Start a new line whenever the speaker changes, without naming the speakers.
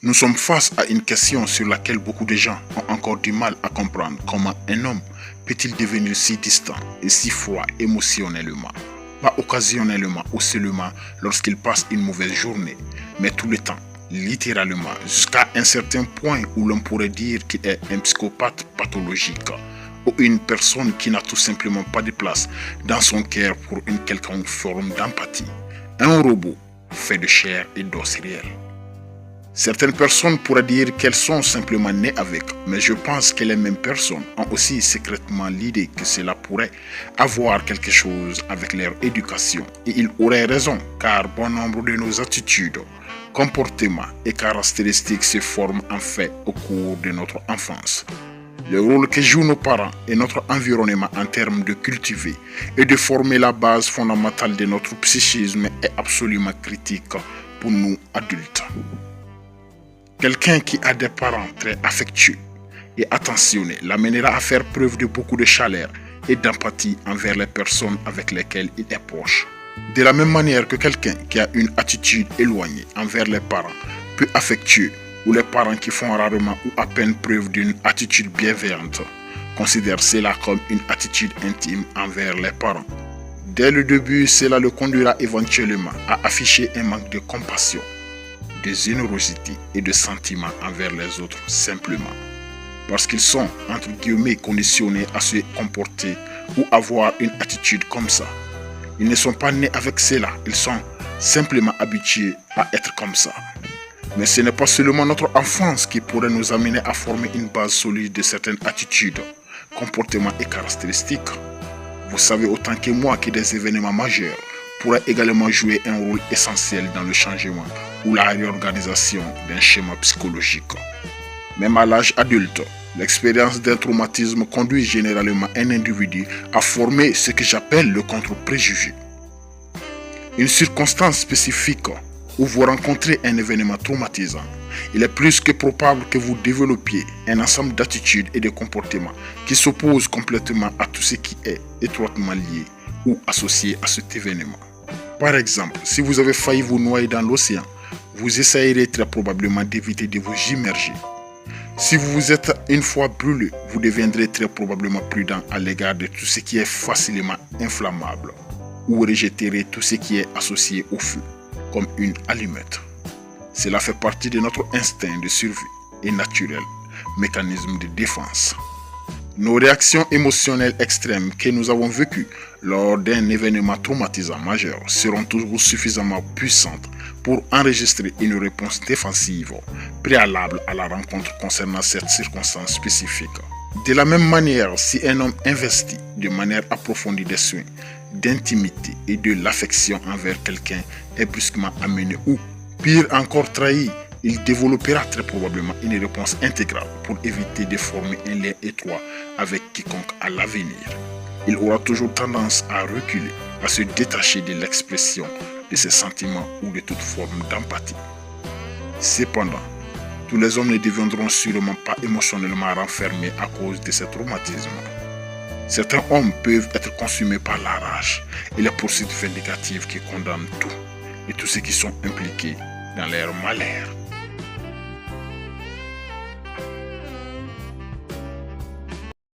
Nous sommes face à une question sur laquelle beaucoup de gens ont encore du mal à comprendre comment un homme peut-il devenir si distant et si froid émotionnellement. Pas occasionnellement ou seulement lorsqu'il passe une mauvaise journée, mais tout le temps, littéralement, jusqu'à un certain point où l'on pourrait dire qu'il est un psychopathe pathologique ou une personne qui n'a tout simplement pas de place dans son cœur pour une quelconque forme d'empathie. Un robot fait de chair et d'os réels. Certaines personnes pourraient dire qu'elles sont simplement nées avec, mais je pense que les mêmes personnes ont aussi secrètement l'idée que cela pourrait avoir quelque chose avec leur éducation. Et ils auraient raison, car bon nombre de nos attitudes, comportements et caractéristiques se forment en fait au cours de notre enfance. Le rôle que jouent nos parents et notre environnement en termes de cultiver et de former la base fondamentale de notre psychisme est absolument critique pour nous adultes. Quelqu'un qui a des parents très affectueux et attentionnés l'amènera à faire preuve de beaucoup de chaleur et d'empathie envers les personnes avec lesquelles il est proche. De la même manière que quelqu'un qui a une attitude éloignée envers les parents, peu affectueux, ou les parents qui font rarement ou à peine preuve d'une attitude bienveillante, considèrent cela comme une attitude intime envers les parents. Dès le début, cela le conduira éventuellement à afficher un manque de compassion, de générosité et de sentiment envers les autres simplement. Parce qu'ils sont, entre guillemets, conditionnés à se comporter ou avoir une attitude comme ça. Ils ne sont pas nés avec cela, ils sont simplement habitués à être comme ça. Mais ce n'est pas seulement notre enfance qui pourrait nous amener à former une base solide de certaines attitudes, comportements et caractéristiques. Vous savez autant que moi que des événements majeurs pourraient également jouer un rôle essentiel dans le changement ou la réorganisation d'un schéma psychologique. Même à l'âge adulte, l'expérience d'un traumatisme conduit généralement un individu à former ce que j'appelle le contre-préjugé. Une circonstance spécifique où vous rencontrez un événement traumatisant, il est plus que probable que vous développiez un ensemble d'attitudes et de comportements qui s'opposent complètement à tout ce qui est étroitement lié ou associé à cet événement. Par exemple, si vous avez failli vous noyer dans l'océan, vous essayerez très probablement d'éviter de vous immerger. Si vous vous êtes une fois brûlé, vous deviendrez très probablement prudent à l'égard de tout ce qui est facilement inflammable ou rejetterez tout ce qui est associé au feu, comme une allumette. Cela fait partie de notre instinct de survie et naturel, mécanisme de défense. Nos réactions émotionnelles extrêmes que nous avons vécues lors d'un événement traumatisant majeur seront toujours suffisamment puissantes pour enregistrer une réponse défensive préalable à la rencontre concernant cette circonstance spécifique. De la même manière, si un homme investit de manière approfondie des soins, d'intimité et de l'affection envers quelqu'un est brusquement amené ou, pire encore, trahi, il développera très probablement une réponse intégrale pour éviter de former un lien étroit avec quiconque à l'avenir. Il aura toujours tendance à reculer, à se détacher de l'expression de ses sentiments ou de toute forme d'empathie. Cependant, tous les hommes ne deviendront sûrement pas émotionnellement renfermés à cause de ce traumatisme. Certains hommes peuvent être consumés par la rage et les poursuites vindicatives qui condamnent tout et tous ceux qui sont impliqués dans leur malheur.